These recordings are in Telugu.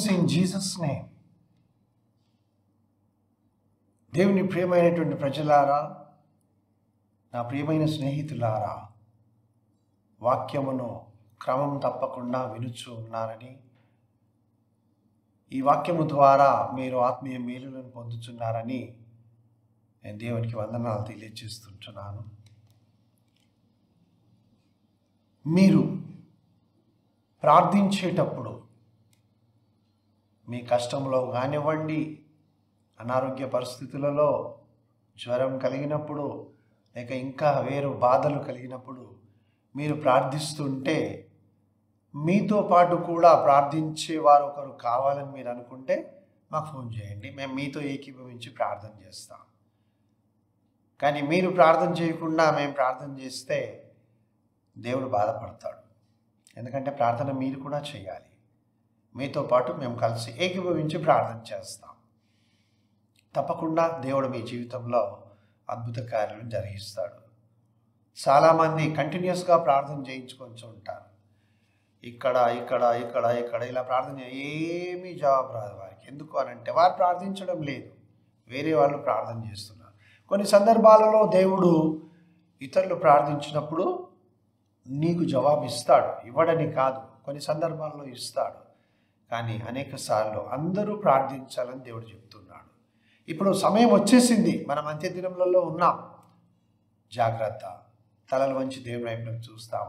Greetings in Jesus' name. దేవుని ప్రియమైనటువంటి ప్రజలారా, నా ప్రియమైన స్నేహితులారా, వాక్యమును క్రమం తప్పకుండా వినుచు ఉన్నారని, ఈ వాక్యము ద్వారా మీరు ఆత్మీయ మేలులను పొందుతున్నారని నేను దేవునికి వందనాలు తెలియజేస్తుంటున్నాను. మీరు ప్రార్థించేటప్పుడు మీ కష్టంలో కానివ్వండి, అనారోగ్య పరిస్థితులలో, జ్వరం కలిగినప్పుడు, లేక ఇంకా వేరు బాధలు కలిగినప్పుడు మీరు ప్రార్థిస్తుంటే, మీతో పాటు కూడా ప్రార్థించే వారు ఒకరు కావాలని మీరు అనుకుంటే మాకు ఫోన్ చేయండి. మేము మీతో ఏకీభవించి ప్రార్థన చేస్తాం. కానీ మీరు ప్రార్థన చేయకుండా మేము ప్రార్థన చేస్తే దేవుడు బాధపడతాడు. ఎందుకంటే ప్రార్థన మీరు కూడా చేయాలి. మీతో పాటు మేము కలిసి ఏకీభవించి ప్రార్థన చేస్తాం. తప్పకుండా దేవుడు మీ జీవితంలో అద్భుత కార్యాలను జరిగిస్తాడు. చాలామంది కంటిన్యూస్గా ప్రార్థన చేయించుకొని ఉంటారు. ఇక్కడ ఇక్కడ ఇక్కడ ఇక్కడ ఇలా ప్రార్థన ఏమీ జవాబు రాదు వారికి. ఎందుకు అనంటే వారు ప్రార్థించడం లేదు, వేరే వాళ్ళు ప్రార్థన చేస్తున్నారు. కొన్ని సందర్భాలలో దేవుడు ఇతరులు ప్రార్థించినప్పుడు నీకు జవాబు ఇస్తాడు, ఇవ్వడని కాదు, కొన్ని సందర్భాల్లో ఇస్తాడు. కానీ అనేక సార్లు అందరూ ప్రార్థించాలని దేవుడు చెప్తున్నాడు. ఇప్పుడు సమయం వచ్చేసింది, మనం అంత్య దినములలో ఉన్నాం. జాగ్రత్త, తలలు వంచి దేవుని వైపునకు చూస్తాం.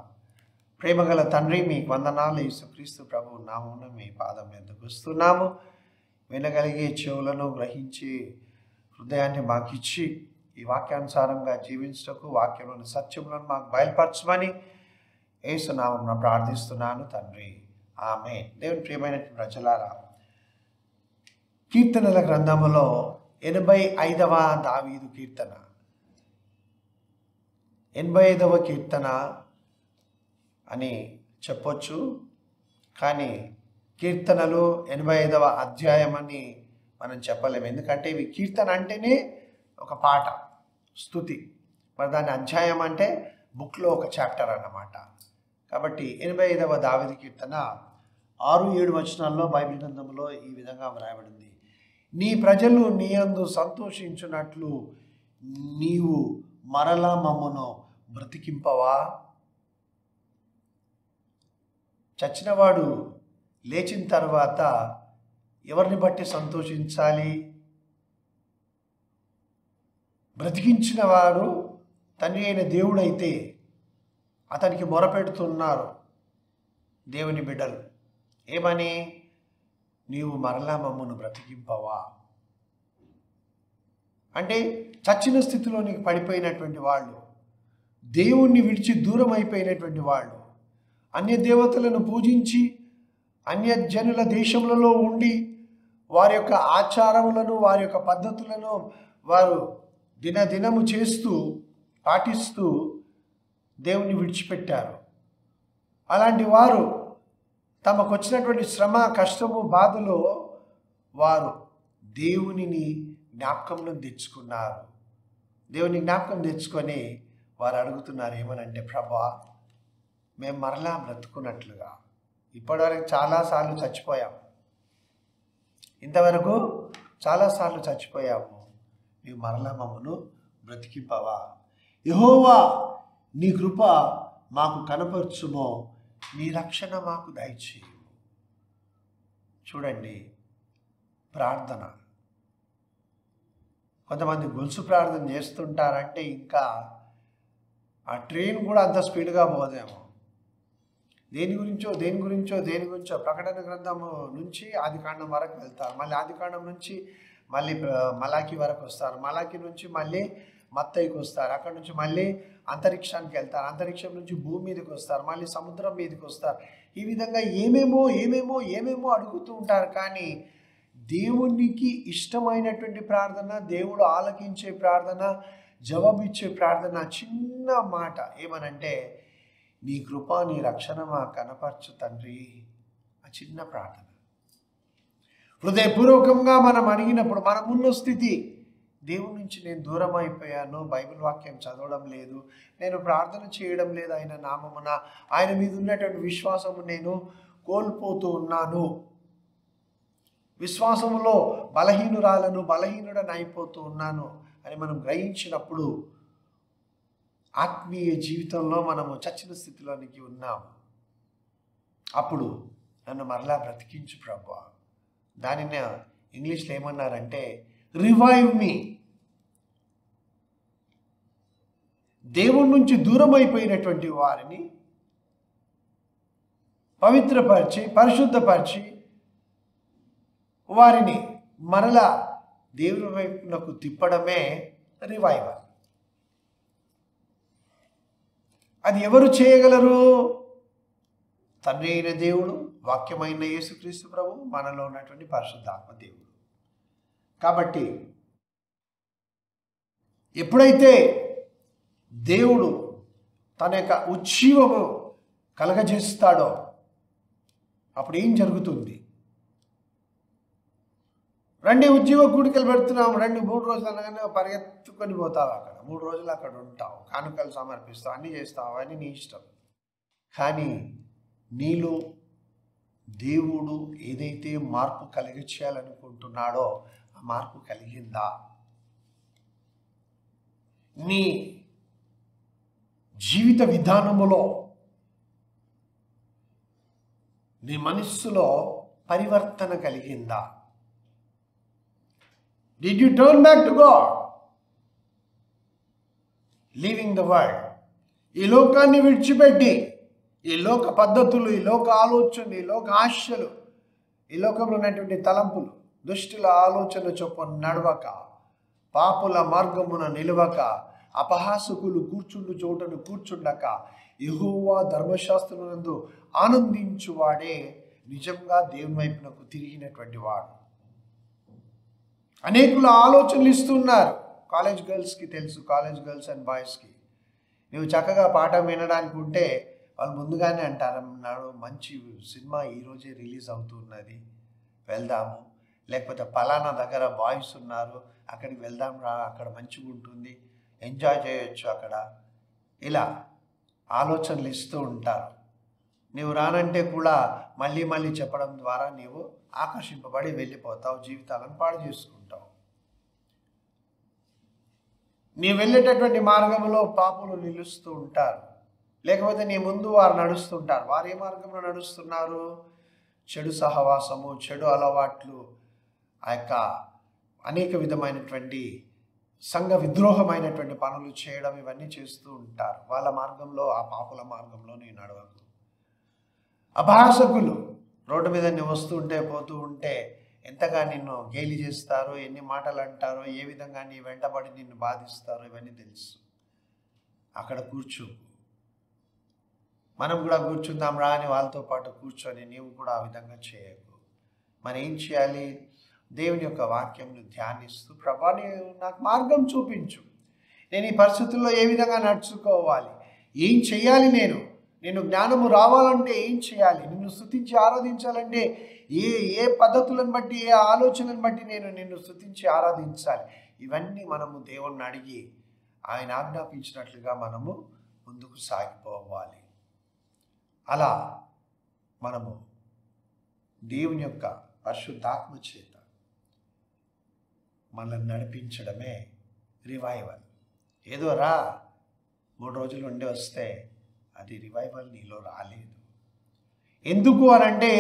ప్రేమగల తండ్రి, మీకు వందనాలు. యేసుక్రీస్తు ప్రభువు నామమున మీ పాదం ఎందుకు వస్తున్నాము. వినగలిగే చెవులను గ్రహించి హృదయాన్ని మాకిచ్చి ఈ వాక్యానుసారంగా జీవించటకు, వాక్యంలోని సత్యములను మాకు బయలుపరచమని యేసు నామమున ప్రార్థిస్తున్నాను తండ్రి, ఆమేన్. దేవుని ప్రియమైన ప్రజలారా, కీర్తనల గ్రంథములో 85వ దావీదు కీర్తన, 85వ కీర్తన అని చెప్పొచ్చు. కానీ కీర్తనలు 85వ అధ్యాయం అని మనం చెప్పలేము. ఎందుకంటే ఇవి కీర్తన అంటేనే ఒక పాట, స్తుతి. మరి దాని అధ్యాయం అంటే బుక్లో ఒక చాప్టర్ అన్నమాట. కాబట్టి 85వ దావీదు కీర్తన 6-7 వచనాల్లో బైబిల్ గ్రంథంలో ఈ విధంగా వ్రాయబడింది. నీ ప్రజలు నీ యందు సంతోషించున్నట్లు నీవు మరలా మమ్మను బ్రతికింపవా. చచ్చినవాడు లేచిన తర్వాత ఎవరిని బట్టి సంతోషించాలి? బ్రతికించిన వాడు తండ్రి అయిన దేవుడైతే అతనికి మొరపెడుతున్నారు దేవుని బిడ్డలు. ఏమని? నీవు మరలా మమ్మను బ్రతికింపవా. అంటే చచ్చిన స్థితిలోనికి పడిపోయినటువంటి వాళ్ళు, దేవుణ్ణి విడిచి దూరం అయిపోయినటువంటి వాళ్ళు, అన్య దేవతలను పూజించి అన్యజనుల దేశములలో ఉండి వారి యొక్క ఆచారములను, వారి యొక్క పద్ధతులను వారు దినదినము చేస్తూ పాటిస్తూ దేవుణ్ణి విడిచిపెట్టారు. అలాంటి వారు తమకు వచ్చినటువంటి శ్రమ, కష్టము, బాధలో వారు దేవునిని జ్ఞాపకంలో తెచ్చుకున్నారు. దేవుని జ్ఞాపకం తెచ్చుకొని వారు అడుగుతున్నారు ఏమనంటే, ప్రభా, మేము మరలా బ్రతుకున్నట్లుగా. ఇప్పటివరకు చాలాసార్లు చచ్చిపోయాము, ఇంతవరకు చాలాసార్లు చచ్చిపోయాము, నీవు మరలా మమ్మను బ్రతికింపవా. యెహోవా, నీ కృప మాకు కనపరచుమో, నీ రక్షణ మాకు దయచేయు. చూడండి, ప్రార్థన. కొంతమంది గొలుసు ప్రార్థన చేస్తుంటారంటే ఇంకా ఆ ట్రైన్ కూడా అంత స్పీడ్గా పోదేమో. దేని గురించో ప్రకటన గ్రంథము నుంచి ఆదికాండం వరకు వెళ్తారు, మళ్ళీ ఆదికాండం నుంచి మళ్ళీ మలాకి వరకు వస్తారు, మలాకి నుంచి మళ్ళీ మత్తయికి వస్తారు, అక్కడ నుంచి మళ్ళీ అంతరిక్షానికి వెళ్తారు, అంతరిక్షం నుంచి భూమి మీదకి వస్తారు, మళ్ళీ సముద్రం మీదకి వస్తారు. ఈ విధంగా ఏమేమో అడుగుతూ ఉంటారు. కానీ దేవునికి ఇష్టమైనటువంటి ప్రార్థన, దేవుడు ఆలకించే ప్రార్థన, జవాబిచ్చే ప్రార్థన చిన్న మాట ఏమనంటే, నీ కృప, నీ రక్షణ మాకు కనపరచు తండ్రి. ఆ చిన్న ప్రార్థన హృదయపూర్వకంగా మనం అడిగినప్పుడు, మనమున్న స్థితి, దేవుని నుంచి నేను దూరం అయిపోయాను, బైబిల్ వాక్యం చదవడం లేదు, నేను ప్రార్థన చేయడం లేదు, ఆయన నామమున, ఆయన మీద ఉన్నటువంటి విశ్వాసము నేను కోల్పోతూ ఉన్నాను విశ్వాసములో బలహీనుడని అయిపోతూ ఉన్నాను అని మనం గ్రహించినప్పుడు ఆత్మీయ జీవితంలో మనము చచ్చిన స్థితిలోనికి ఉన్నాము. అప్పుడు నన్ను మరలా బ్రతికించు ప్రభువా. దానిని ఇంగ్లీష్లో ఏమన్నారంటే రివైవ్ మీ. దేవుడి నుంచి దూరం అయిపోయినటువంటి వారిని పవిత్రపరిచి పరిశుద్ధపరిచి వారిని మరలా దేవుని వైపునకు తిప్పడమే రివైవల్. అది ఎవరు చేయగలరు? తండ్రి అయిన దేవుడు, వాక్యమైన యేసుక్రీస్తు ప్రభు, మనలో ఉన్నటువంటి పరిశుద్ధాత్మ దేవుడు. కాబట్టి ఎప్పుడైతే దేవుడు తన యొక్క ఉజ్జీవము కలగజేస్తాడో అప్పుడు ఏం జరుగుతుంది? రండి ఉజ్జీవ కూడికలు పెడుతున్నాము, 2-3 రోజులు అనగానే పరిగెత్తుకొని పోతావు. అక్కడ 3 రోజులు అక్కడ ఉంటావు, కానుకలు సమర్పిస్తావు, అన్నీ చేస్తావు, అవన్నీ నీ ఇష్టం. కానీ నీలో దేవుడు ఏదైతే మార్పు కలిగించాలనుకుంటున్నాడో ఆ మార్పు కలిగిందా? నీ జీవిత విధానములో, నీ మనస్సులో పరివర్తన కలిగిందా? Did you turn back to God? Leaving the world. ఈ లోకాన్ని విడిచిపెట్టి, ఈ లోక పద్ధతులు, ఈ లోక ఆలోచనలు, ఈ లోక ఆశలు, ఈ లోకంలో ఉన్నటువంటి తలంపులు, దుష్టుల ఆలోచన చొప్పున నడవక, పాపుల మార్గమున నిలవక, అపహాసకులు కూర్చుండు చోటను కూర్చుండక, యెహోవా ధర్మశాస్త్రమునందు ఆనందించువాడే నిజంగా దేవుని వైపునకు తిరిగినటువంటి వాడు. అనేకుల ఆలోచనలు ఇస్తున్నారు. కాలేజ్ గర్ల్స్కి తెలుసు, కాలేజ్ గర్ల్స్ అండ్ బాయ్స్కి, నువ్వు చక్కగా పాఠం వినడానికి ఉంటే వాళ్ళు ముందుగానే అంటారు, మంచి సినిమా ఈరోజే రిలీజ్ అవుతున్నది, వెళ్దాము. లేకపోతే పలానా దగ్గర బాయ్స్ ఉన్నారు, అక్కడికి వెళ్దాం రా, అక్కడ మంచిగా ఉంటుంది, ఎంజాయ్ చేయొచ్చు అక్కడ. ఇలా ఆలోచనలు ఇస్తూ ఉంటారు. నీవు రానంటే కూడా మళ్ళీ మళ్ళీ చెప్పడం ద్వారా నీవు ఆకర్షింపబడి వెళ్ళిపోతావు, జీవితాలను పాడు చేసుకుంటావు. నీ వెళ్ళేటటువంటి మార్గంలో పాపులు నిలుస్తూ ఉంటారు, లేకపోతే నీ ముందు వారు నడుస్తుంటారు. వారు ఏ మార్గంలో నడుస్తున్నారు? చెడు సహవాసము, చెడు అలవాట్లు, ఆ యొక్క అనేక విధమైనటువంటి సంఘ విద్రోహమైనటువంటి పనులు చేయడం, ఇవన్నీ చేస్తూ ఉంటారు. వాళ్ళ మార్గంలో, ఆ పాపుల మార్గంలో నీ నడవకు. అపహాసకులు రోడ్డు మీద నువ్వు వస్తూ ఉంటే, పోతూ ఉంటే ఎంతగా నిన్ను గేలి చేస్తారో, ఎన్ని మాటలు అంటారో, ఏ విధంగా నీ వెంటబడి నిన్ను బాధిస్తారో ఇవన్నీ తెలుసు. అక్కడ కూర్చో. మనం కూడా కూర్చుందాం రా అని వాళ్ళతో పాటు కూర్చొని నీవు కూడా ఆ విధంగా చేయకు. మరి ఏం చేయాలి? దేవుని యొక్క వాక్యంను ధ్యానిస్తూ, ప్రభా నాకు మార్గం చూపించు, నేను ఈ పరిస్థితుల్లో ఏ విధంగా నడుచుకోవాలి, ఏం చేయాలి, నేను జ్ఞానము రావాలంటే ఏం చేయాలి, నిన్ను స్తుతించి ఆరాధించాలంటే ఏ పద్ధతులను బట్టి, ఏ ఆలోచనలను బట్టి నేను నిన్ను స్తుతించి ఆరాధించాలి. ఇవన్నీ మనము దేవుణ్ణి అడిగి ఆయన ఆజ్ఞాపించినట్లుగా మనము ముందుకు సాగిపోవాలి. అలా మనము దేవుని యొక్క పరిశుద్ధాత్మ చేత మనల్ని నడిపించడమే రివైవల్. ఏదో రా 3 రోజులు ఉండి వస్తే అది రివైవల్ నీలో రాలేదు. ఎందుకు అనంటే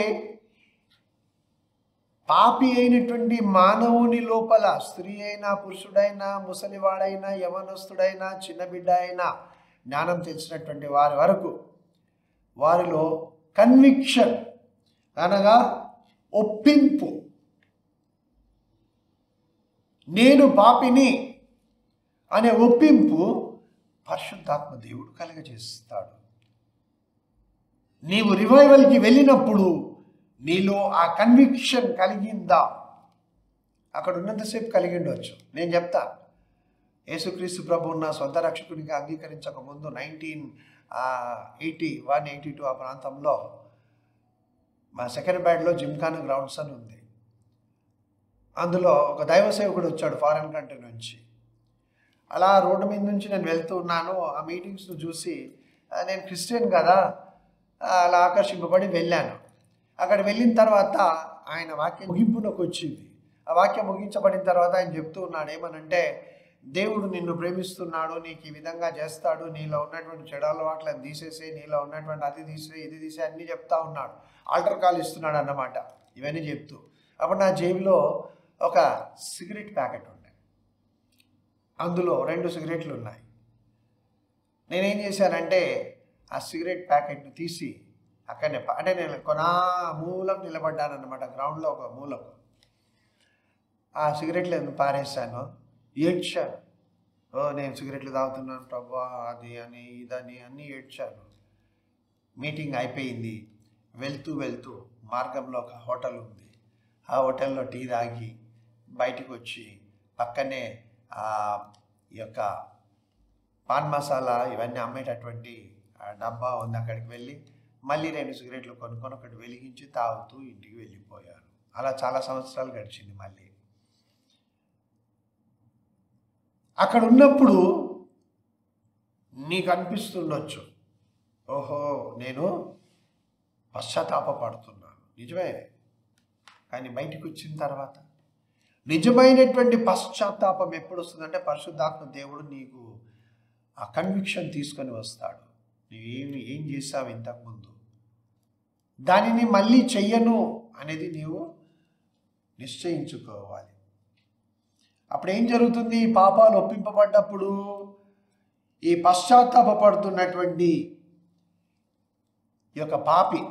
పాపి అయినటువంటి మానవుని లోపల, స్త్రీ అయినా, పురుషుడైనా, ముసలివాడైనా, యవనస్తుడైనా, చిన్న బిడ్డ అయినా, జ్ఞానం తెలిసినటువంటి వారి వరకు వారిలో కన్విక్షన్ అనగా ఒప్పింపు, నేను పాపిని అనే ఒప్పింపు పరిశుద్ధాత్మ దేవుడు కలుగజేస్తాడు. నీవు రివైవల్కి వెళ్ళినప్పుడు నీలో ఆ కన్విక్షన్ కలిగిందా? అక్కడ ఉన్నంతసేపు కలిగి ఉండవచ్చు. నేను చెప్తాను, యేసుక్రీస్తు ప్రభువు నా సొంత రక్షకునిగా అంగీకరించక ముందు 1981-82 ఆ ప్రాంతంలో మా సెకండ్బ్యాడ్లో జిమ్ఖానా గ్రౌండ్స్ అని ఉంది. అందులో ఒక దైవ సేవకుడు వచ్చాడు ఫారెన్ కంట్రీ నుంచి. అలా రోడ్డు మీద నుంచి నేను వెళ్తూ ఉన్నాను. ఆ మీటింగ్స్ను చూసి నేను క్రిస్టియన్ కదా, అలా ఆకర్షింపబడి వెళ్ళాను. అక్కడ వెళ్ళిన తర్వాత ఆయన వాక్యం ముగింపునకు వచ్చింది. ఆ వాక్యం ముగించబడిన తర్వాత ఆయన చెప్తూ ఉన్నాడు ఏమనంటే, దేవుడు నిన్ను ప్రేమిస్తున్నాడు, నీకు ఈ విధంగా చేస్తాడు, నీలో ఉన్నటువంటి చెడు అలవాట్లను తీసేసి, నీలో ఉన్నటువంటి అది తీసే ఇది తీసే అన్నీ చెప్తా ఉన్నాడు. ఆల్టర్ కాల్ ఇస్తున్నాడు అన్నమాట ఇవన్నీ చెప్తూ. అప్పుడు నా జేబులో ఒక సిగరెట్ ప్యాకెట్ ఉండే, అందులో 2 సిగరెట్లు ఉన్నాయి. నేనేం చేశానంటే ఆ సిగరెట్ ప్యాకెట్ను తీసి అక్కడనే, అంటే నేను మూలకు నిలబడ్డాను అన్నమాట, గ్రౌండ్లో ఒక మూలకు. ఆ సిగరెట్లను పారేశాను, ఏడ్చాను. నేను సిగరెట్లు తాగుతున్నాను ప్రభా, అది అని ఇదని అన్నీ ఏడ్చాను. మీటింగ్ అయిపోయింది. వెళ్తూ మార్గంలో ఒక హోటల్ ఉంది. ఆ హోటల్లో టీ తాగి బయటికి వచ్చి పక్కనే ఈ యొక్క పాన్ మసాలా ఇవన్నీ అమ్మేటటువంటి డబ్బా ఉంది, అక్కడికి వెళ్ళి మళ్ళీ 2 సిగరెట్లు కొనుక్కొని ఒకటి వెలిగించి తాగుతూ ఇంటికి వెళ్ళిపోయాను. అలా చాలా సంవత్సరాలు గడిచింది. మళ్ళీ అక్కడ ఉన్నప్పుడు నీకు అనిపిస్తుండొచ్చు, ఓహో నేను పశ్చాత్తాపడుతున్నాను, నిజమే. కానీ బయటికి వచ్చిన తర్వాత నిజమైనటువంటి పశ్చాత్తాపం ఎప్పుడు వస్తుందంటే, పరిశుద్ధాత్మ దేవుడు నీకు ఆ కన్విక్షన్ తీసుకొని వస్తాడు. ఏం చేసావు ఇంతకుముందు, దానిని మళ్ళీ చెయ్యను అనేది నీవు నిశ్చయించుకోవాలి. అప్పుడు ఏం జరుగుతుంది? పాపాలు ఒప్పింపబడ్డప్పుడు ఈ పశ్చాత్తాపడుతున్నటువంటి ఈ యొక్క పాపి,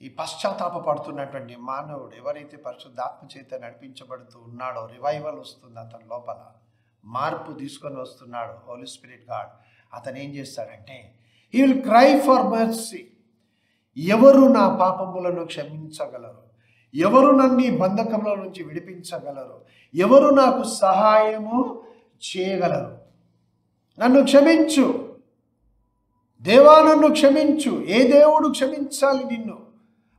ఈ పశ్చాత్తాపడుతున్నటువంటి మానవుడు ఎవరైతే పరిశుద్ధాత్మ చేత నడిపించబడుతూ ఉన్నాడో, రివైవల్ వస్తుంది అతని లోపల, మార్పు తీసుకొని వస్తున్నాడు హోలీ స్పిరిట్ గాడ్. అతను ఏం చేస్తాడంటే, he will cry for mercy. ఎవరు నా పాపములను క్షమించగలరు? ఎవరు నన్ను ఈ బంధకంలో నుంచి విడిపించగలరు? ఎవరు నాకు సహాయము చేయగలరు? నన్ను క్షమించు దేవా, నన్ను క్షమించు. ఏ దేవుడు క్షమించాలి నిన్ను?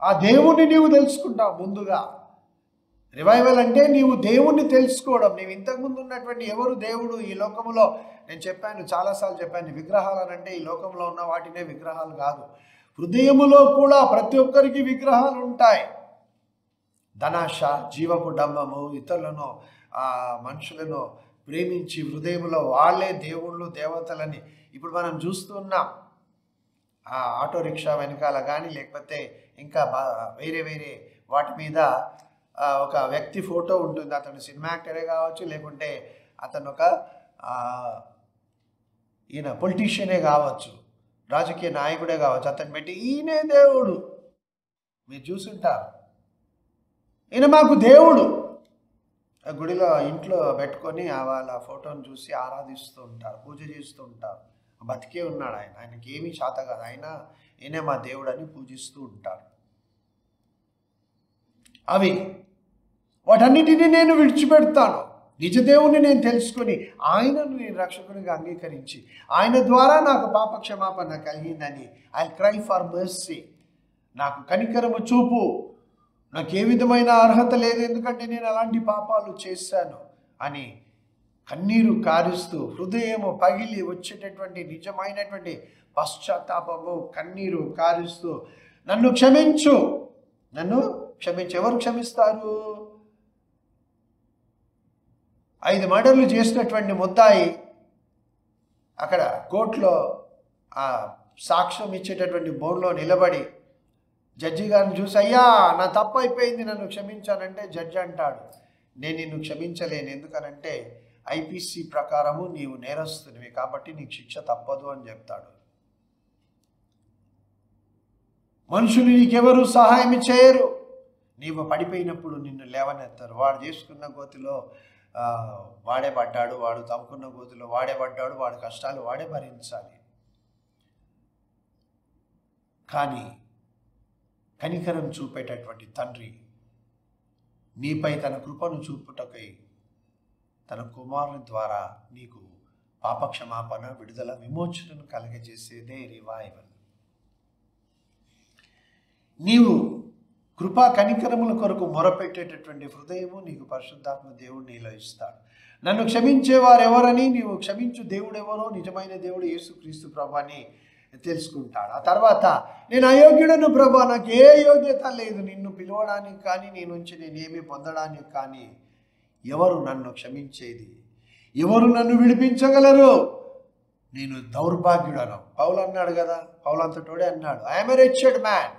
ఆ దేవుణ్ణి నీవు తెలుసుకుంటావు. ముందుగా రివైవల్ అంటే నీవు దేవుణ్ణి తెలుసుకోవడం. నీవు ఇంతకుముందు ఉన్నటువంటి ఎవరు దేవుడు ఈ లోకంలో, నేను చెప్పాను, చాలాసార్లు చెప్పాను, విగ్రహాలు అంటే ఈ లోకంలో ఉన్న వాటినే విగ్రహాలు కాదు. హృదయములో కూడా ప్రతి ఒక్కరికి విగ్రహాలు ఉంటాయి. ధనాశ, జీవపు డంబము, ఇతరులను మనుషులను ప్రేమించి హృదయంలో వాళ్ళే దేవుళ్ళు దేవతలని ఇప్పుడు మనం చూస్తున్నాం. ఆ ఆటో రిక్షా వెనకాల కానీ, లేకపోతే ఇంకా వేరే వాటి మీద ఒక వ్యక్తి ఫోటో ఉంటుంది. అతను సినిమా యాక్టరే కావచ్చు, లేకుంటే అతను ఒక పొలిటీషియనే కావచ్చు, రాజకీయ నాయకుడే కావచ్చు. అతను పెట్టి ఈయనే దేవుడు, మీరు చూసుంటారు, ఈయన మాకు దేవుడు. గుడిలో ఇంట్లో పెట్టుకొని వాళ్ళ ఫోటోను చూసి ఆరాధిస్తూ ఉంటారు, పూజ చేస్తూ ఉంటారు. బతికే ఉన్నాడు ఆయన, ఆయనకి ఏమీ శాత కాదు, ఈయనే మా దేవుడు అని పూజిస్తూ ఉంటారు. వాటన్నిటినీ నేను విడిచిపెడతాను. నిజదేవుని నేను తెలుసుకొని ఆయనను నేను రక్షకునిగా అంగీకరించి ఆయన ద్వారా నాకు పాప క్షమాపణ కలిగిందని ఐ క్రై ఫర్ మర్సీ. నాకు కనికరము చూపు, నాకు ఏ విధమైన అర్హత లేదు, ఎందుకంటే నేను అలాంటి పాపాలు చేశాను అని కన్నీరు కారుస్తూ, హృదయము పగిలి వచ్చేటటువంటి నిజమైనటువంటి పశ్చాత్తాపము, కన్నీరు కారుస్తూ నన్ను క్షమించు, నన్ను క్షమించు. ఎవరు క్షమిస్తారు? 5 మర్డర్లు చేసినటువంటి ముద్దాయి అక్కడ కోర్టులో సాక్ష్యం ఇచ్చేటటువంటి బోర్డులో నిలబడి జడ్జి గారిని చూసి, అయ్యా నా తప్పు అయిపోయింది, నన్ను క్షమించానంటే జడ్జి అంటాడు, నేను నిన్ను క్షమించలేను, ఎందుకనంటే ఐపీసీ ప్రకారము నీవు నేరస్తునివి, కాబట్టి నీకు శిక్ష తప్పదు అని చెప్తాడు. మనుషులు నీకెవరు సహాయం చేయరు. నీవు పడిపోయినప్పుడు నిన్ను లేవనెత్తారు. వాడు చేసుకున్న గోతిలో వాడే పడ్డాడు, వాడు తవ్వుకున్న గోతిలో వాడే పడ్డాడు, వాడి కష్టాలు వాడే భరించాలి. కానీ కనికరం చూపేటటువంటి తండ్రి నీపై తన కృపను చూపుటకై తన కుమారుని ద్వారా నీకు పాపక్షమాపణ, విడుదల, విమోచనను కలగజేసేదే రివైవల్. నీవు కృపా కనికరముల కొరకు మొరపెట్టేటటువంటి హృదయము నీకు పరిశుద్ధాత్మ దేవుడు నీలో ఇస్తాడు. నన్ను క్షమించేవారు ఎవరని, నీవు క్షమించు దేవుడు ఎవరో, నిజమైన దేవుడు యేసుక్రీస్తు ప్రభువని తెలుసుకుంటాడు. ఆ తర్వాత నేను అయోగ్యుడను ప్రభా, నాకు ఏ యోగ్యత లేదు నిన్ను పిలవడానికి కానీ నీ నుంచి నేనేమి పొందడానికి కానీ. ఎవరు నన్ను క్షమించేది? ఎవరు నన్ను విడిపించగలరు? నేను దౌర్భాగ్యుడను. పౌలు అన్నాడు కదా, పౌలు అంతటోడే అన్నాడు, ఐఎమ్ ఎ రిచెడ్ మ్యాన్.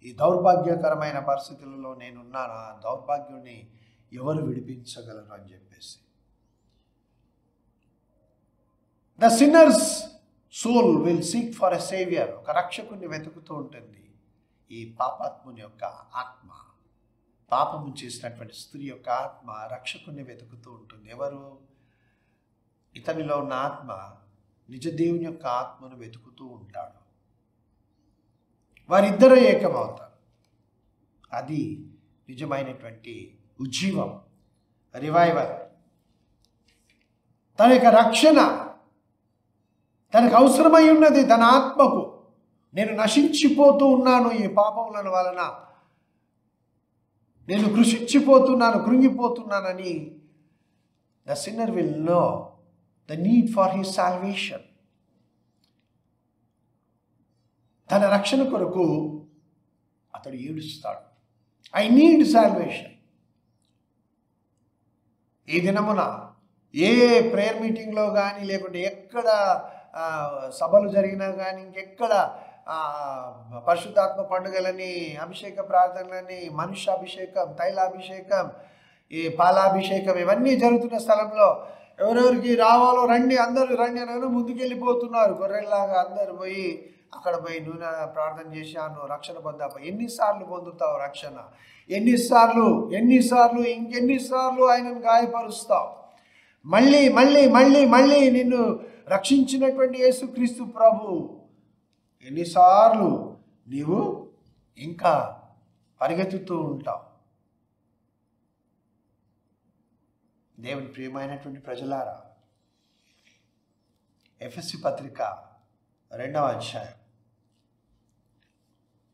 ఈ దౌర్భాగ్యకరమైన పరిస్థితులలో నేనున్నాను. ఆ దౌర్భాగ్యుడిని ఎవరు విడిపించగలరు అని చెప్పేసి. The sinner's soul will seek for a saviour. ఒక రక్షకుని వెతుకుతూ ఉంటుంది ఈ పాపాత్ముని యొక్క ఆత్మ. పాపము చేసినటువంటి స్త్రీ యొక్క ఆత్మ రక్షకుని వెతుకుతూ ఉంటుంది. ఎవరు? ఇతనిలో ఉన్న ఆత్మ నిజ దేవుని యొక్క ఆత్మను వెతుకుతూ ఉంటాడు. వారిద్దరూ ఏకమవుతారు. అది నిజమైనటువంటి ఉజ్జీవం, రివైవల్. తన యొక్క రక్షణ తనకు అవసరమై ఉన్నది. తన ఆత్మకు నేను నశించిపోతూ ఉన్నాను, ఈ పాపముల వలన నేను కృషించిపోతున్నాను, కృంగిపోతున్నానని the sinner will know the need for his salvation. తన రక్షణ కొరకు అతడు ఏడుస్తాడు. I need salvation. ఈ దినమున ఏ ప్రేయర్ మీటింగ్లో కానీ, లేకుంటే ఎక్కడ సభలు జరిగినా కానీ, ఇంకెక్కడ పరిశుద్ధాత్మ పండుగలని, అభిషేక ప్రార్థనలని, మనుష్యాభిషేకం, తైలాభిషేకం, ఈ పాలాభిషేకం, ఇవన్నీ జరుగుతున్న స్థలంలో ఎవరెవరికి రావాలో రండి, అందరూ రండి అని ముందుకెళ్ళిపోతున్నారు. గొర్రెల్లాగా అందరు పోయి అక్కడ పోయి నూనె ప్రార్థన చేసి నువ్వు రక్షణ పొందాప. ఎన్నిసార్లు పొందుతావు రక్షణ? ఎన్నిసార్లు ఇంకెన్నిసార్లు ఆయనను గాయపరుస్తావు? మళ్ళీ మళ్ళీ మళ్ళీ మళ్ళీ నిన్ను రక్షించినటువంటి యేసుక్రీస్తు ప్రభు ఎన్నిసార్లు నీవు ఇంకా పరిగెత్తుతూ ఉంటావు? దేవుని ప్రియమైనటువంటి ప్రజలారా, ఎఫెసీ పత్రిక 2వ అధ్యాయం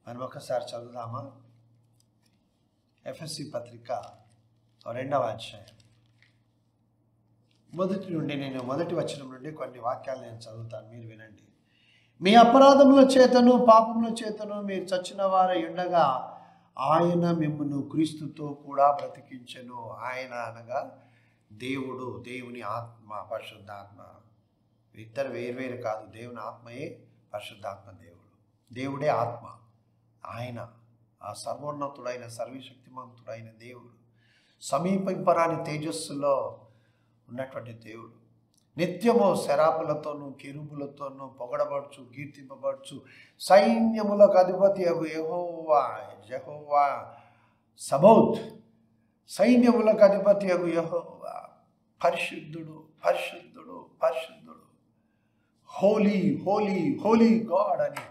మనం ఒకసారి చదువుదామా? ఎఫెసీ పత్రిక 2వ అధ్యాయం మొదటి వచనం నుండి కొన్ని వాక్యాలు నేను చదువుతాను, మీరు వినండి. మీ అపరాధముల చేతను పాపముల చేతను మీరు చచ్చిన వారై ఉండగా ఆయన మిమ్మును క్రీస్తుతో కూడా బ్రతికించెను. ఆయన అనగా దేవుడు, దేవుని ఆత్మ, పరిశుద్ధాత్మ. ఇద్దరు వేర్వేరు కాదు. దేవుని ఆత్మయే పరిశుద్ధాత్మ. దేవుడే ఆత్మ. ఆయన ఆ సర్వోన్నతుడైన సర్వశక్తిమంతుడైన దేవుడు, సమీపింపరాని తేజస్సులో ఉన్నటువంటి దేవుడు, నిత్యము శరాపులతోనూ కెరూబులతోనూ పొగడబడుచు కీర్తింపబడుచు సైన్యములకు అధిపతి యెహోవా సబౌత్. సైన్యములకు అధిపతి యెహోవా పరిశుద్ధుడు, పరిశుద్ధుడు, పరిశుద్ధుడు, హోలీ హోలీ హోలీ గాడ్ అని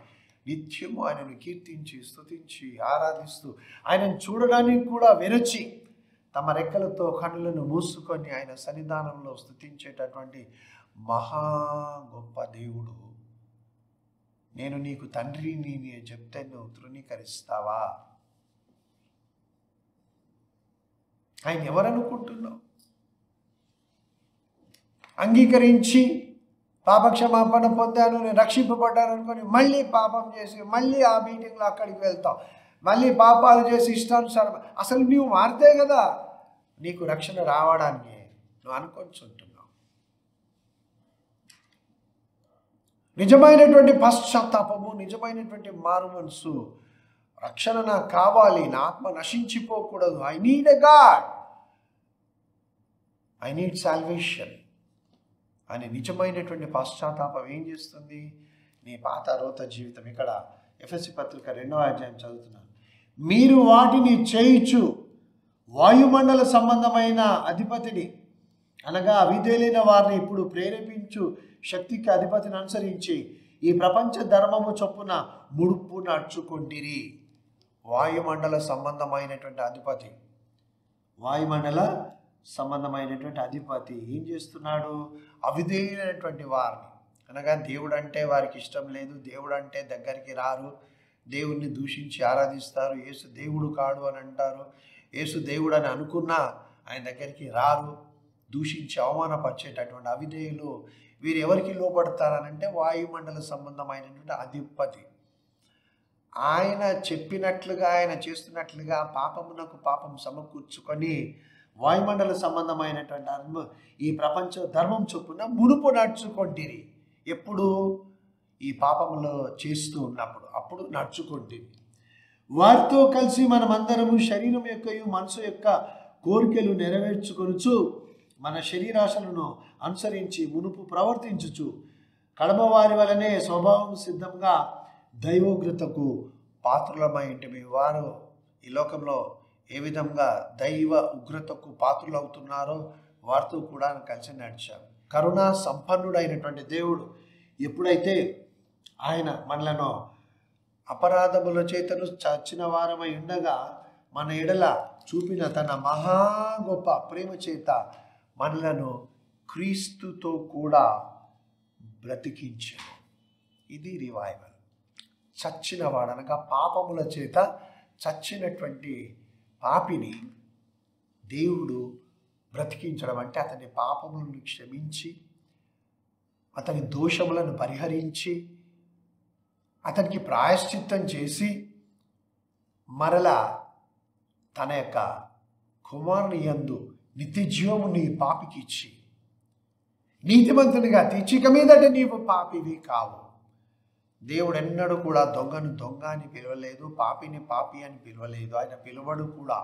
నిత్యము ఆయనను కీర్తించి స్తుతించి ఆరాధిస్తూ ఆయనను చూడడానికి కూడా విరచి తమ రెక్కలతో కన్నులను మూసుకొని ఆయన సన్నిధానంలో స్తుతించేటటువంటి మహా గొప్ప దేవుడు. నేను నీకు తండ్రిని చెప్తే నువ్వు తృణీకరిస్తావా? ఆయన ఎవరనుకుంటున్నావు? అంగీకరించి పాపక్షమాపణ పొందాను, నేను రక్షింపబడ్డాను అనుకొని మళ్ళీ పాపం చేసి మళ్ళీ ఆ మీటింగ్లో అక్కడికి వెళ్తావు, మళ్ళీ పాపాలు చేసి ఇష్టానుసారం. అసలు నువ్వు మారితే కదా నీకు రక్షణ రావడానికి నువ్వు అనుకుంటున్నావు. నిజమైనటువంటి పశ్చాత్తాపము, నిజమైనటువంటి మారు మనసు, రక్షణ నాకు కావాలి, నా ఆత్మ నశించిపోకూడదు, I need a God, I need salvation అని నిజమైనటువంటి పశ్చాత్తాపం ఏం చేస్తుంది? నీ పాత రోత జీవితం. ఇక్కడ ఎఫెసీ పత్రిక 2వ అధ్యాయం చదువుతున్నాను. మీరు వాటిని చేయుచు వాయుమండల సంబంధమైన అధిపతిని అనగా అవిధేయులైన వారిని ఇప్పుడు ప్రేరేపించు శక్తికి అధిపతిని అనుసరించి ఈ ప్రపంచ ధర్మము చొప్పున ముడుపు నడుచుకొంటిరి. వాయుమండల సంబంధమైనటువంటి అధిపతి, వాయుమండల సంబంధమైనటువంటి అధిపతి ఏం చేస్తున్నాడు? అవిధేయులైనటువంటి వారిని అనగా దేవుడు అంటే వారికి ఇష్టం లేదు, దేవుడు అంటే దగ్గరికి రారు, దేవుణ్ణి దూషించి ఆరాధిస్తారు, యేసు దేవుడు కాడు అని అంటారు, యేసు దేవుడు అని అనుకున్నా ఆయన దగ్గరికి రారు, దూషించి అవమానపరిచేటటువంటి అవిధేయులు వీరు ఎవరికి లోబడతారనంటే వాయుమండల సంబంధమైనటువంటి అధిపతి. ఆయన చెప్పినట్లుగా, ఆయన చేస్తున్నట్లుగా పాపమునకు పాపం సమకూర్చుకొని వాయుమండల సంబంధమైనటువంటి ఈ ప్రపంచ ధర్మం చొప్పున మునుపు నడుచుకొంటిరి. ఎప్పుడు? ఈ పాపములో చేస్తూ ఉన్నప్పుడు, అప్పుడు నడుచుకొంటిరి. వారితో కలిసి మనమందరము శరీరం యొక్క మనసు యొక్క కోరికలు నెరవేర్చుకొనుచు మన శరీరాశలను అనుసరించి మునుపు ప్రవర్తించుచు కడమవారి వలనే స్వభావం సిద్ధంగా దైవోగ్రతకు పాత్రులమై ఉంటిమి. వారు ఈ లోకంలో ఏ విధంగా దైవ ఉగ్రతకు పాత్రలు అవుతున్నారో వారితో కూడా కలిసి నడిచారు. కరుణా సంపన్నుడైనటువంటి దేవుడు ఎప్పుడైతే ఆయన మనలను అపరాధముల చేతను చచ్చిన వారమై ఉండగా మన ఎడల చూపిన తన మహా గొప్ప ప్రేమ చేత మనలను క్రీస్తుతో కూడా బ్రతికించాడు. ఇది రివైవల్. చచ్చిన వాడనగా పాపముల చేత చచ్చినటువంటి పాపిని దేవుడు బ్రతికించడం అంటే అతని పాపములను క్షమించి, అతని దోషములను పరిహరించి, అతనికి ప్రాయశ్చిత్తం చేసి మరలా తన యొక్క కుమారుని యందు నిత్యజీవము నీ పాపికి ఇచ్చి నీతిమంతునిగా తీర్చి ఇక మీదట నీవు పాపివి కావు. దేవుడు ఎన్నడూ కూడా దొంగను దొంగ అని పిలవలేదు, పాపిని పాపి అని పిలవలేదు. ఆయన పిలువడు కూడా.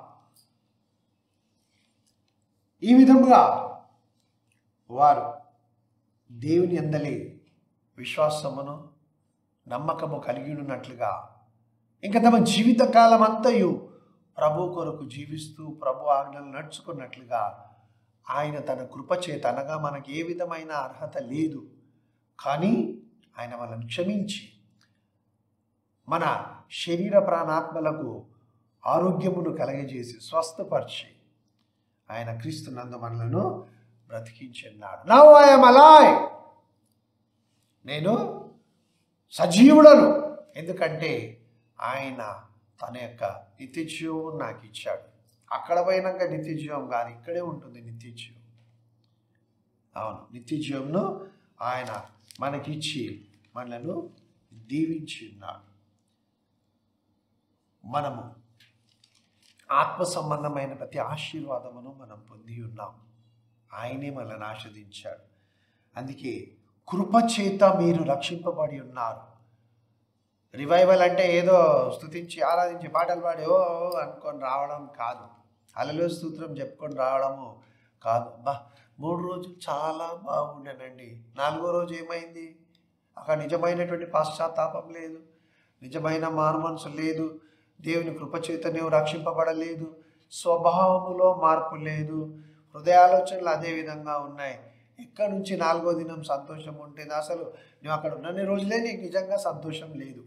ఈ విధంగా వారు దేవుని యందలి విశ్వాసమును నమ్మకము కలిగి ఉన్నట్లుగా ఇంకా తమ జీవిత కాలం అంతయు ప్రభు కొరకు జీవిస్తూ ప్రభు ఆజ్ఞలు నడుచుకున్నట్లుగా ఆయన తన కృపచేత, అనగా మనకి ఏ విధమైన అర్హత లేదు కానీ ఆయన మనల్ని క్షమించి మన శరీర ప్రాణాత్మలకు ఆరోగ్యమును కలగజేసి స్వస్థపరిచి ఆయన క్రీస్తునందు మనలను బ్రతికించున్నాడు. Now I am alive. నేను సజీవుడను, ఎందుకంటే ఆయన తన యొక్క నిత్యజీవం నాకు ఇచ్చాడు. అక్కడ పోయినాక నిత్యజీవం కాదు, ఇక్కడే ఉంటుంది నిత్యజీవం. అవును, నిత్యజీవంను ఆయన మనకిచ్చి మనలను దీవించి ఉన్నాడు. మనము ఆత్మ సంబంధమైన ప్రతి ఆశీర్వాదమును మనం పొంది ఉన్నాం. ఆయనే మనల్ని ఆశీర్వదించాడు. అందుకే కృపచేత మీరు రక్షింపబడి ఉన్నారు. రివైవల్ అంటే ఏదో స్తుతించి ఆరాధించి పాటలు పాడి ఓ అనుకొని రావడం కాదు, హల్లెలూయా స్తోత్రం చెప్పుకొని రావడము కాదు. 3 రోజులు చాలా బాగుండేనండి, 4వ రోజు ఏమైంది? అక్కడ నిజమైనటువంటి పశ్చాత్తాపం లేదు, నిజమైన మారుమనసు లేదు, దేవుని కృపచేత నీవు రక్షింపబడలేదు, స్వభావములో మార్పు లేదు, హృదయాలోచనలు అదే విధంగా ఉన్నాయి. ఇక్కడ నుంచి 4వ దినం సంతోషం ఉంటుంది. అసలు నువ్వు అక్కడ ఉన్నన్ని రోజులే నీకు నిజంగా సంతోషం లేదు.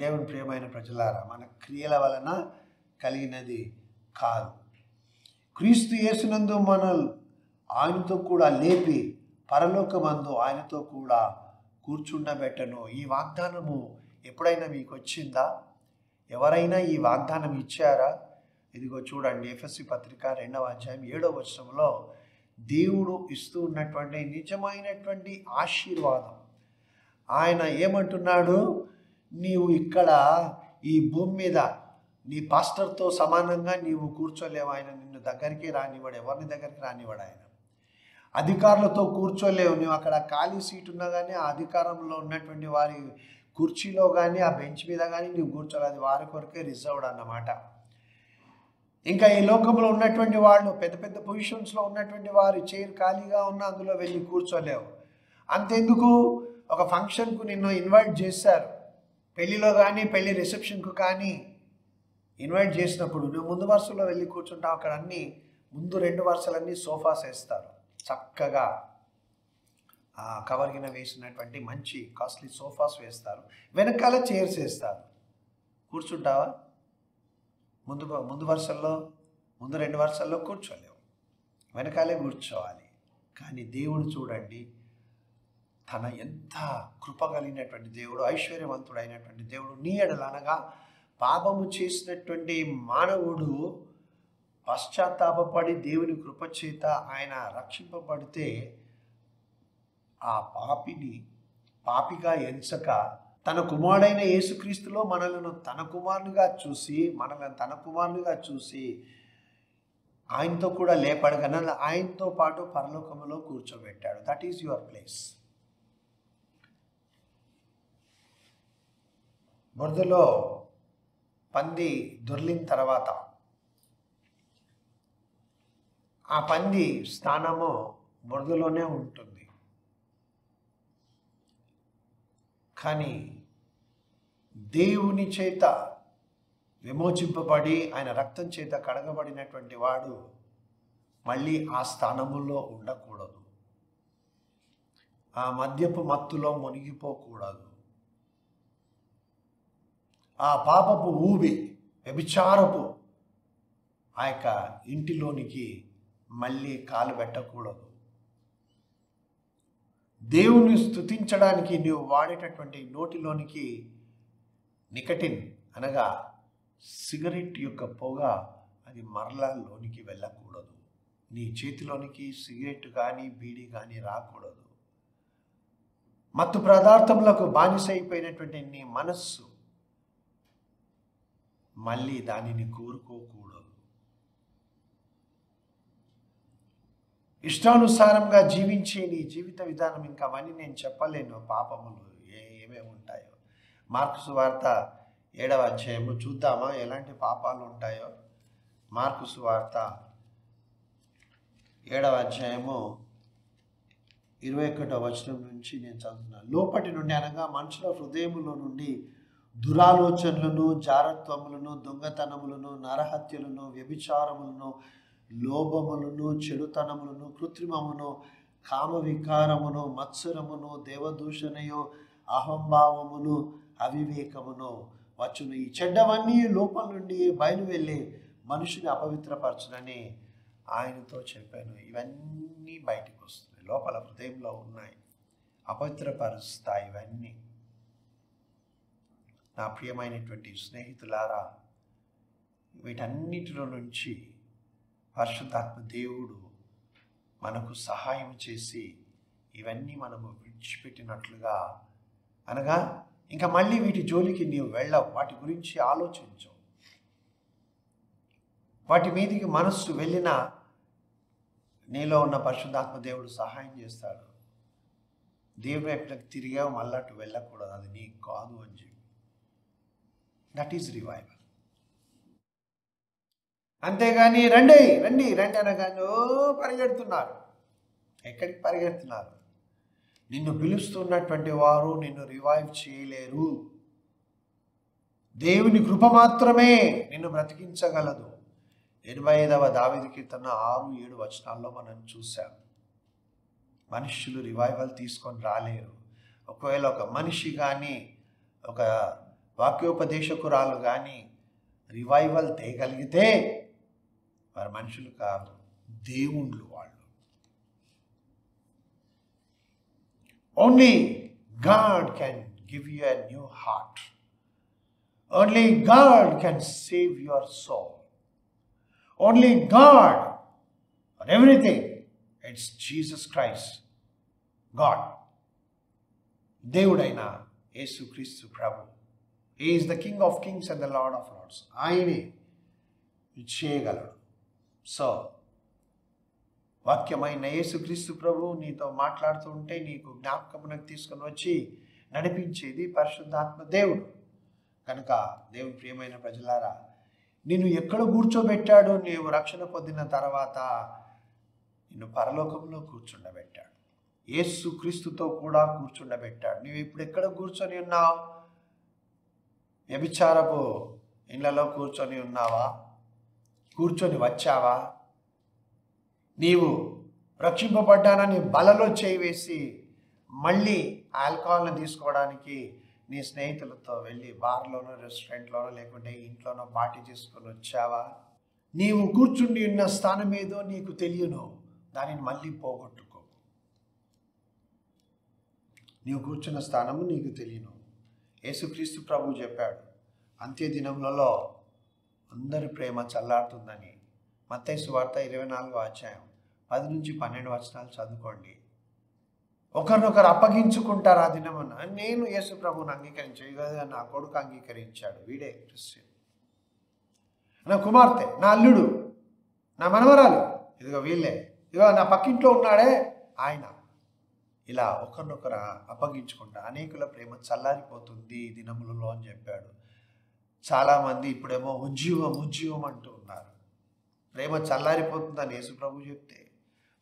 దేవుని ప్రియమైన ప్రజలారా, మన క్రియల వలన కలిగినది కాదు. క్రీస్తు యేసునందు మనల్ని ఆయనతో కూడా లేపి పరలోకమందు ఆయనతో కూడా కూర్చుండబెట్టను. ఈ వాగ్దానము ఎప్పుడైనా మీకు వచ్చిందా? ఎవరైనా ఈ వాగ్దానం ఇచ్చారా? ఇదిగో చూడండి, ఎఫెసీ పత్రిక 2వ అధ్యాయం 7వ వచనంలో దేవుడు ఇస్తూ ఉన్నటువంటి నిజమైనటువంటి ఆశీర్వాదం. ఆయన ఏమంటున్నాడు? నీవు ఇక్కడ ఈ భూమి మీద నీ పాస్టర్తో సమానంగా నీవు కూర్చోలేవు. ఆయన నిన్ను దగ్గరికి రానివాడు, ఎవరిని దగ్గరికి రానివాడు. ఆయన అధికారులతో కూర్చోలేవు. నువ్వు అక్కడ ఖాళీ సీట్ ఉన్నా కానీ ఆ అధికారంలో ఉన్నటువంటి వారి కుర్చీలో కానీ ఆ బెంచ్ మీద కానీ నువ్వు కూర్చోలేదు. అది వారి కొరకే రిజర్వ్డ్ అన్నమాట. ఇంకా ఈ లోకంలో ఉన్నటువంటి వాళ్ళు పెద్ద పెద్ద పొజిషన్స్లో ఉన్నటువంటి వారి చైర్ ఖాళీగా ఉన్న అందులో వెళ్ళి కూర్చోలేవు. అంతెందుకు, ఒక ఫంక్షన్కు నిన్ను ఇన్వైట్ చేశారు, పెళ్ళిలో కానీ పెళ్ళి రిసెప్షన్కు కానీ ఇన్వైట్ చేసినప్పుడు నువ్వు ముందు వరుసలో వెళ్ళి కూర్చుంటావు. అక్కడ అన్నీ ముందు 2 వరుసలన్నీ సోఫాస్ వేస్తారు, చక్కగా కవర్ గిన వేసినటువంటి మంచి కాస్ట్లీ సోఫాస్ వేస్తారు, వెనకాల చైర్స్ వేస్తారు. కూర్చుంటావా? ముందు వరుసల్లో, ముందు 2 వరుసల్లో కూర్చోలేవు, వెనకాలే కూర్చోవాలి. కానీ దేవుడు చూడండి, తన ఎంత కృప కలిగినటువంటి దేవుడు, ఐశ్వర్యవంతుడైనటువంటి దేవుడు. నీ ఎడల అనగా పాపము చేసినటువంటి మానవుడు పశ్చాత్తాపపడి దేవుని కృపచేత ఆయన రక్షింపబడితే ఆ పాపిగా ఎంచక తన కుమారుడైన యేసుక్రీస్తులో మనలను తన కుమారునిగా చూసి ఆయనతో కూడా లేపడగన ఆయనతో పాటు పరలోకములో కూర్చోబెట్టాడు. That is your place. బురదలో పంది దొర్లిన తర్వాత ఆ పంది స్థానము బురదలోనే ఉంటుంది. కానీ దేవుని చేత విమోచింపబడి ఆయన రక్తం చేత కడగబడినటువంటి వాడు మళ్ళీ ఆ స్థానములో ఉండకూడదు. ఆ మద్యపు మత్తులో మునిగిపోకూడదు. ఆ పాపపు ఊబి వ్యభిచారపు ఆ యొక్క ఇంటిలోనికి మళ్ళీ కాలు పెట్టకూడదు. దేవుని స్తుతించడానికి నీవు వాడేటటువంటి నోటిలోనికి నికటిన్ అనగా సిగరెట్ యొక్క పొగ అది మరలా లోనికి వెళ్ళకూడదు. నీ చేతిలోనికి సిగరెట్ కానీ బీడీ కానీ రాకూడదు. మత్తు పదార్థములకు బానిసైపోయినటువంటి నీ మనస్సు మళ్ళీ దానిని కోరుకోకూడదు. ఇష్టానుసారంగా జీవించే నీ జీవిత విధానం, ఇంకా అవన్నీ నేను చెప్పలేను. పాపములు ఏమేమి ఉంటాయో మార్కు సువార్త 7వ అధ్యాయము చూద్దామా ఎలాంటి పాపాలు ఉంటాయో. మార్కు సువార్త 7వ అధ్యాయము 21వ వచనం నుంచి నేను చదువుతున్నాను. లోపటి నుండి అనగా మనుషుల హృదయములో నుండి దురాలోచనలను, జారత్వములను, దొంగతనములను, నరహత్యలను, వ్యభిచారములను, లోభములను, చెడుతనములను, కృత్రిమమును, కామ వికారమును, మత్సరమును, దేవదూషణయో, అహంభావమును, అవివేకమును వచ్చును. ఈ చెడ్డవన్నీ లోపల నుండి బయలు వెళ్ళి మనుషుని అపవిత్రపరచునని ఆయనతో చెప్పాను. ఇవన్నీ బయటికి వస్తున్నాయి, లోపల హృదయంలో ఉన్నాయి, అపవిత్రపరుస్తాయి ఇవన్నీ. నా ప్రియమైనటువంటి స్నేహితులారా, వీటన్నిటిలో నుంచి పరిశుద్ధాత్మ దేవుడు మనకు సహాయం చేసి ఇవన్నీ మనము విడిచిపెట్టినట్లుగా, అనగా ఇంకా మళ్ళీ వీటి జోలికి నీవు వెళ్ళవు, వాటి గురించి ఆలోచించవు. వాటి మీదికి మనస్సు వెళ్ళినా నీలో ఉన్న పరిశుద్ధాత్మ దేవుడు సహాయం చేస్తాడు. దేవుని వైపులకు తిరిగావు, మళ్ళీ అటు వెళ్ళకూడదు, అది నీకు కాదు అని చెప్పి. That is revival. అంతేగాని రండి రండి రండి అనగానే పరిగెడుతున్నారు. ఎక్కడికి పరిగెడుతున్నారు? నిన్ను పిలుస్తున్నటువంటి వారు నిన్ను రివైవ్ చేయలేరు. దేవుని కృప మాత్రమే నిన్ను బ్రతికించగలదు. 85వ దావీదు కీర్తన 6-7 వచనాల్లో మనం చూసాం. మనుష్యులు రివైవల్ తీసుకొని రాలేరు. ఒకవేళ ఒక మనిషి కానీ ఒక వాక్యోపదేశకురాలు కానీ రివైవల్ తేగలిగితే వారు మనుషులు కాదు, దేవుళ్ళు వాళ్ళు. Only God can give you a new heart. Only God can save your soul. Only God for everything. It's Jesus Christ, God. దేవుడైన యేసుక్రీస్తు ప్రభు. He is the King of Kings and the Lord of Lords. ఆయనే చేయగలడు. సో వాక్యమైన యేసుక్రీస్తు ప్రభు నీతో మాట్లాడుతూ ఉంటే నీకు జ్ఞాపకమునకు తీసుకొని వచ్చి నడిపించేది పరిశుద్ధాత్మ దేవుడు. కనుక దేవుని ప్రియమైన ప్రజలారా, నిన్ను ఎక్కడ కూర్చోబెట్టాడు? నీవు రక్షణ పొందిన తర్వాత నిన్ను పరలోకంలో కూర్చుండబెట్టాడు. యేసుక్రీస్తుతో కూడా కూర్చుండబెట్టాడు. నువ్వు ఇప్పుడు ఎక్కడ కూర్చొని ఉన్నావు? వ్యభిచారపు ఇళ్లలో కూర్చొని ఉన్నావా? కూర్చొని వచ్చావా? నీవు రక్షింపబడ్డానని బలలో చేయి వేసి మళ్ళీ ఆల్కహాల్ని తీసుకోవడానికి నీ స్నేహితులతో వెళ్ళి బార్లోనో, రెస్టారెంట్లోనో, లేకుంటే ఇంట్లోనో పార్టీ చేసుకొని వచ్చావా? నీవు కూర్చుండి ఉన్న స్థానం ఏదో నీకు తెలియను, దానిని మళ్ళీ పోగొట్టుకో. నీవు కూర్చున్న స్థానము నీకు తెలియను. యేసుక్రీస్తు ప్రభు చెప్పాడు, అంత్య దినములలో అందరి ప్రేమ చల్లారుతుందని. మత్తయి సువార్త 24వ అధ్యాయం 10-12 వచనాలు చదువుకోండి. ఒకరినొకరు అప్పగించుకుంటారు ఆ దినమున. నేను యేసు ప్రభువుని అంగీకరించాను, ఇదిగో నా కొడుకు అంగీకరించాడు, వీడే క్రిస్టియన్. నా కుమార్తె, నా అల్లుడు, నా మనవరాలు, ఇదిగో వీళ్ళే, ఇదిగో నా పక్కింట్లో ఉన్నాడే ఆయన. ఇలా ఒకరినొకరు అప్పగించుకుంటా అనేకుల ప్రేమ చల్లారిపోతుంది ఈ దినములలో అని చెప్పాడు. చాలామంది ఇప్పుడేమో ఉజ్జీవం అంటూ ఉన్నారు. ప్రేమ చల్లారిపోతుందని యేసు ప్రభు చెప్తే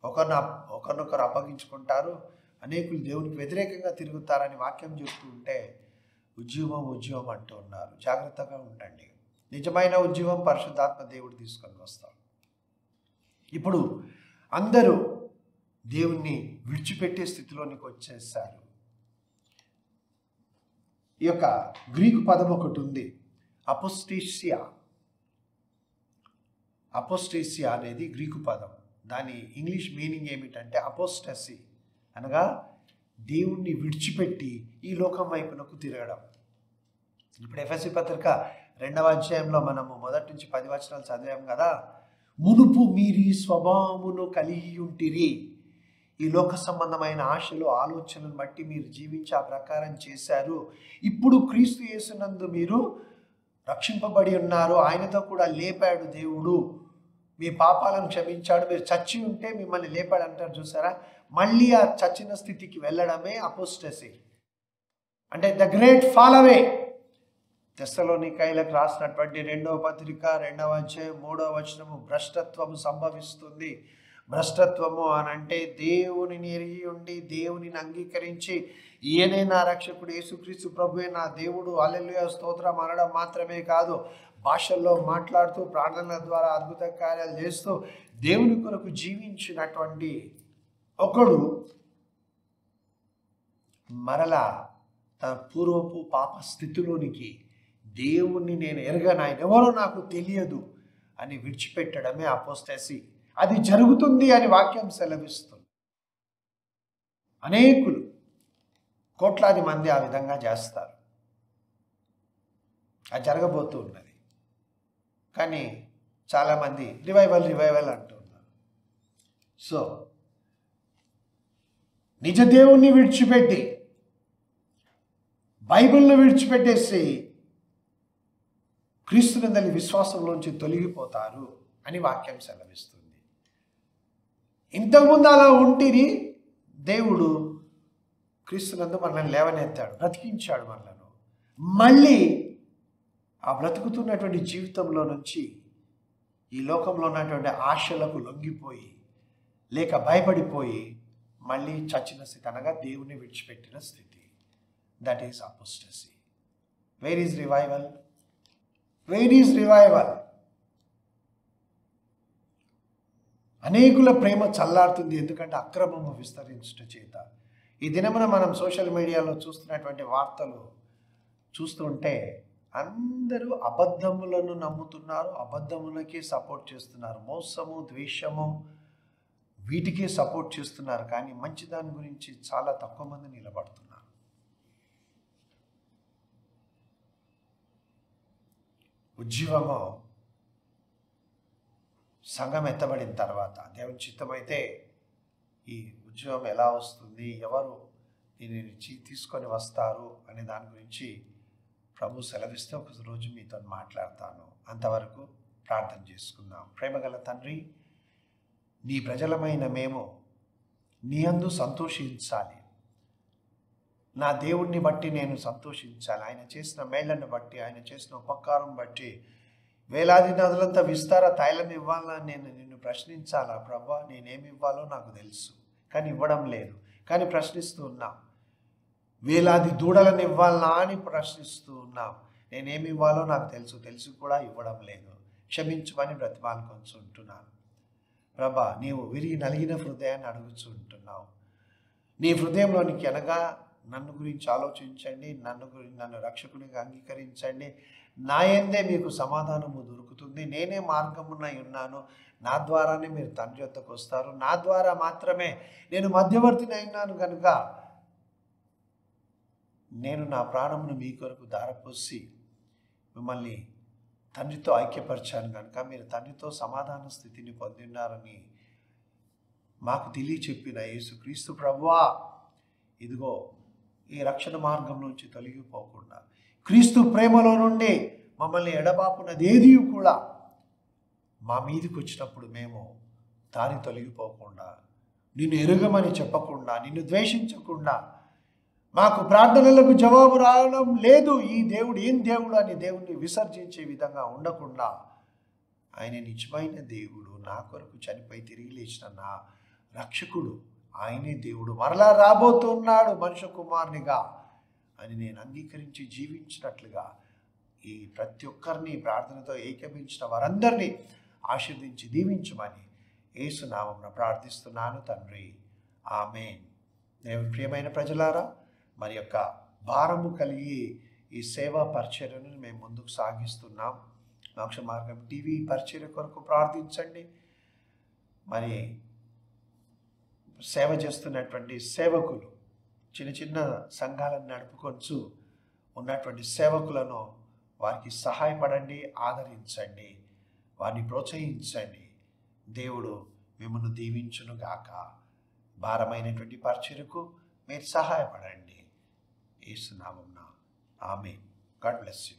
ఒకరినొకరు అప్పగించుకుంటారు, అనేకులు దేవునికి వ్యతిరేకంగా తిరుగుతారని వాక్యం చెప్తూ ఉంటే ఉజ్జీవం అంటూ ఉన్నారు. జాగ్రత్తగా ఉండండి. నిజమైన ఉజ్జీవం పరిశుద్ధాత్మ దేవుడు తీసుకొని వస్తాడు. ఇప్పుడు అందరూ దేవుణ్ణి విడిచిపెట్టే స్థితిలోనికి వచ్చేసారు. ఈ యొక్క గ్రీకు పదం ఒకటి ఉంది, అపోస్టేసియా అనేది గ్రీకు పదం. దాని ఇంగ్లీష్ మీనింగ్ ఏమిటంటే అపోస్టసీ, అనగా దేవుణ్ణి విడిచిపెట్టి ఈ లోకం వైపునకు తిరగడం. ఇప్పుడు ఎఫెసీ పత్రిక 2వ అధ్యాయంలో మనము 1-10 వచనాలు చదివాం కదా. మునుపు మీరు ఈ స్వభావమును కలిగి ఉంటిరి, ఈ లోక సంబంధమైన ఆశలు ఆలోచనలను బట్టి మీరు జీవించి ఆ ప్రకారం చేశారు. ఇప్పుడు క్రీస్తు యేసునందు మీరు రక్షింపబడి ఉన్నారు, ఆయనతో కూడా లేపాడు దేవుడు, మీ పాపాలను క్షమించాడు, మీరు చచ్చి ఉంటే మిమ్మల్ని లేపాడు అంటారు చూసారా. మళ్ళీ ఆ చచ్చిన స్థితికి వెళ్ళడమే అపోస్టసీ, అంటే ద గ్రేట్ ఫాల్ అవే. తెస్సలోనికైలకు రాసినటువంటి 2వ పత్రిక 2వ అధ్యాయం 3వ వచనము, భ్రష్టత్వము సంభవిస్తుంది. భ్రష్టత్వము అని అంటే దేవునిని ఎరిగి ఉండి దేవునిని అంగీకరించి ఈయనే నా రక్షకుడు యేసుక్రీస్తు ప్రభువే నా దేవుడు హల్లెలూయా స్తోత్రం అనడం మాత్రమే కాదు, భాషల్లో మాట్లాడుతూ ప్రార్థనల ద్వారా అద్భుత కార్యాలు చేస్తూ దేవుని కొరకు జీవించినటువంటి ఒకడు మరలా తన పూర్వపు పాప స్థితిలోనికి దేవుణ్ణి నేను ఎరగను, ఆయన ఎవరో నాకు తెలియదు అని విడిచిపెట్టడమే అపోస్టసీ. అది జరుగుతుంది అని వాక్యం సెలవిస్తుంది. అనేకులు కోట్లాది మంది ఆ విధంగా చేస్తారు. అది జరగబోతూ ఉన్నది. కానీ చాలామంది రివైవల్ అంటున్నారు. సో నిజ దేవుణ్ణి విడిచిపెట్టి బైబిల్ను విడిచిపెట్టేసి క్రీస్తునందలి విశ్వాసంలోంచి తొలగిపోతారు అని వాక్యం సెలవిస్తుంది. ఇంతకుముందు అలా ఉంటిరి, దేవుడు క్రీస్తునందు మనల్ని లేవనెత్తాడు, బ్రతికించాడు మనలను. మళ్ళీ ఆ బ్రతుకుతున్నటువంటి జీవితంలో నుంచి ఈ లోకంలో ఉన్నటువంటి ఆశలకు లొంగిపోయి లేక భయపడిపోయి మళ్ళీ చచ్చిన స్థితి, అనగా దేవుని విడిచిపెట్టిన స్థితి. That is apostasy. Where is revival? అనేకుల ప్రేమ చల్లారుతుంది, ఎందుకంటే అక్రమము విస్తరించుట చేత. ఈ దినమున మనం సోషల్ మీడియాలో చూస్తున్నటువంటి వార్తలు చూస్తుంటే అందరూ అబద్ధములను నమ్ముతున్నారు, అబద్ధములకే సపోర్ట్ చేస్తున్నారు. మోసము, ద్వేషము వీటికే సపోర్ట్ చేస్తున్నారు. కానీ మంచి దాని గురించి చాలా తక్కువ మంది నిలబడుతున్నారు. ఉజ్జీవము సంఘం ఎత్తబడిన తర్వాత దేవుని చిత్తమైతే ఈ ఉద్యోగం ఎలా వస్తుంది, ఎవరు దీనిని తీసుకొని వస్తారు అనే దాని గురించి ప్రభు సెలవిస్తే ఒక రోజు మీతో మాట్లాడతాను. అంతవరకు ప్రార్థన చేసుకుందాం. ప్రేమగల తండ్రి, నీ ప్రజలమైన మేము నీ యందు సంతోషించాలి. నా దేవుణ్ణి బట్టి నేను సంతోషించాలి. ఆయన చేసిన మేళ్లను బట్టి, ఆయన చేసిన ఉపకారం బట్టి వేలాది నదులంతా విస్తార తైలం ఇవ్వాలని నేను నిన్ను ప్రశ్నించాలా ప్రభా? నేనేమి ఇవ్వాలో నాకు తెలుసు, కానీ ఇవ్వడం లేదు. కానీ ప్రశ్నిస్తూ ఉన్నాం. వేలాది దూడలను ఇవ్వాలనా అని ప్రశ్నిస్తూ ఉన్నాం. నేనేమి ఇవ్వాలో నాకు తెలిసి కూడా ఇవ్వడం లేదు. క్షమించమని బ్రతిమాలుకొంచుంటున్నాను ప్రభా. నీవు విరిగి నలిగిన హృదయాన్ని అడుగుచుంటున్నావు. నీ హృదయంలోనికి అనగా నన్ను గురించి ఆలోచించండి, నన్ను రక్షకునిగా అంగీకరించండి. నా యందే మీకు సమాధానము దొరుకుతుంది. నేనే మార్గమునై ఉన్నాను. నా ద్వారానే మీరు తండ్రి యొద్దకు వస్తారు. నా ద్వారా మాత్రమే నేను మధ్యవర్తిని అయినాను కనుక నేను నా ప్రాణమును మీ కొరకు ధారపోసి మిమ్మల్ని తండ్రితో ఐక్యపరిచాను కనుక మీరు తండ్రితో సమాధాన స్థితిని పొందిన్నారని మాకు తెలియచెప్పిన యేసుక్రీస్తు ప్రభువా, ఇదిగో ఈ రక్షణ మార్గం నుంచి తొలగిపోకుండా క్రీస్తు ప్రేమలో నుండి మమ్మల్ని ఎడబాపునది ఏది కూడా మా మీదకి వచ్చినప్పుడు మేము దారి తొలగిపోకుండా, నిన్ను ఎరుగమని చెప్పకుండా, నిన్ను ద్వేషించకుండా, మాకు ప్రార్థనలకు జవాబు రావడం లేదు, ఈ దేవుడు ఏం దేవుడు అని దేవుణ్ణి విసర్జించే విధంగా ఉండకుండా, ఆయన నిజమైన దేవుడు, నా కొరకు చనిపోయి తిరిగి లేచిన నా రక్షకుడు, ఆయనే దేవుడు, మరలా రాబోతున్నాడు మనుష్య కుమారునిగా అని నేను అంగీకరించి జీవించినట్లుగా ఈ ప్రతి ఒక్కరిని ప్రార్థనతో ఏకీభవించిన వారందరినీ ఆశీర్వదించి దీవించమని యేసు నామమున ప్రార్థిస్తున్నాను తండ్రి, ఆమేన్. దేవుని ప్రియమైన ప్రజలారా, మరి యొక్క భారము కలిగి ఈ సేవా పరిచర్యను మేము ముందుకు సాగిస్తున్నాం. మోక్ష మార్గం టీవీ పరిచర్య కొరకు ప్రార్థించండి. మరి సేవ చేస్తున్నటువంటి సేవకులు, చిన్న చిన్న సంఘాలను నడుపుకొచ్చు ఉన్నటువంటి సేవకులను వారికి సహాయపడండి, ఆదరించండి, వారిని ప్రోత్సహించండి. దేవుడు మిమ్మల్ని దీవించును గాక. భారమైనటువంటి పరిచర్యకు మీరు సహాయపడండి. యేసు నామమున ఆమేన్. God bless you.